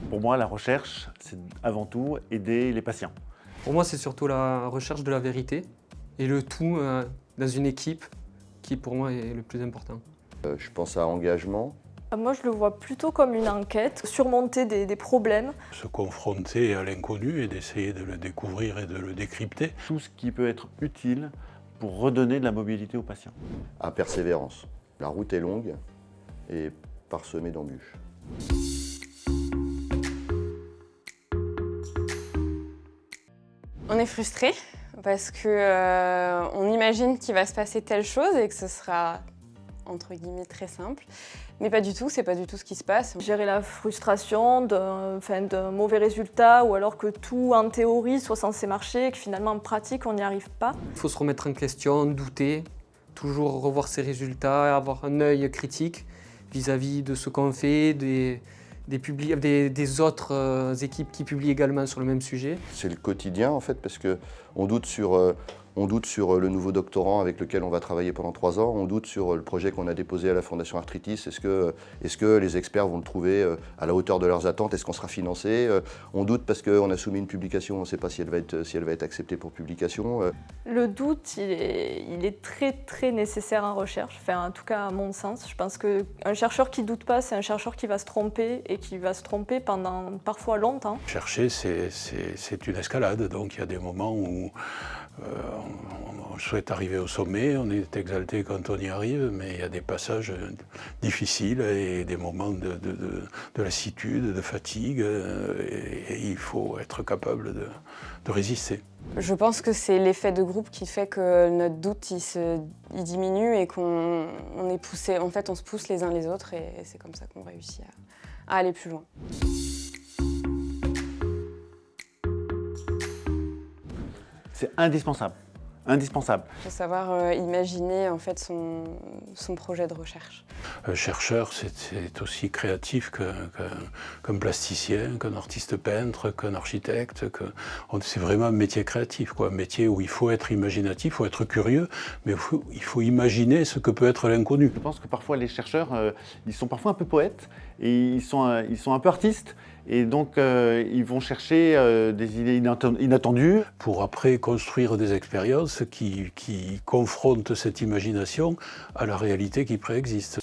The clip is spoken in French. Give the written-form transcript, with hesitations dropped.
Pour moi, la recherche, c'est avant tout aider les patients. Pour moi, c'est surtout la recherche de la vérité et le tout dans une équipe qui, pour moi, est le plus important. Je pense à engagement. Moi, je le vois plutôt comme une enquête, surmonter des problèmes. Se confronter à l'inconnu et d'essayer de le découvrir et de le décrypter. Tout ce qui peut être utile pour redonner de la mobilité aux patients. À persévérance. La route est longue et parsemée d'embûches. On est frustré parce qu'on imagine qu'il va se passer telle chose et que ce sera entre guillemets très simple, mais pas du tout, c'est pas du tout ce qui se passe. Gérer la frustration d'un mauvais résultat ou alors que tout en théorie soit censé marcher et que finalement en pratique on n'y arrive pas. Il faut se remettre en question, douter, toujours revoir ses résultats, avoir un œil critique vis-à-vis de ce qu'on fait, des autres équipes qui publient également sur le même sujet. C'est le quotidien en fait parce qu'on doute sur le nouveau doctorant avec lequel on va travailler pendant 3 ans, on doute sur le projet qu'on a déposé à la Fondation Arthritis, est-ce que les experts vont le trouver à la hauteur de leurs attentes, est-ce qu'on sera financé, on doute parce qu'on a soumis une publication, on ne sait pas si elle va être acceptée pour publication. Le doute, il est très très nécessaire en recherche, enfin en tout cas à mon sens. Je pense qu'un chercheur qui ne doute pas, c'est un chercheur qui va se tromper et qui va se tromper pendant parfois longtemps. Chercher, c'est une escalade, donc il y a des moments où on souhaite arriver au sommet, on est exalté quand on y arrive, mais il y a des passages difficiles et des moments de lassitude, de fatigue, et il faut être capable de résister. Je pense que c'est l'effet de groupe qui fait que notre doute il diminue et qu'on est poussé, en fait on se pousse les uns les autres et c'est comme ça qu'on réussit à aller plus loin. C'est indispensable. Indispensable. Il faut savoir imaginer en fait son projet de recherche. Un chercheur, c'est aussi créatif qu'un plasticien, qu'un artiste peintre, qu'un architecte. C'est vraiment un métier créatif, quoi. Un métier où il faut être imaginatif, il faut être curieux, mais il faut imaginer ce que peut être l'inconnu. Je pense que parfois les chercheurs, ils sont parfois un peu poètes et ils sont un peu artistes. Et donc, ils vont chercher des idées inattendues. Pour après construire des expériences qui confrontent cette imagination à la réalité qui préexiste.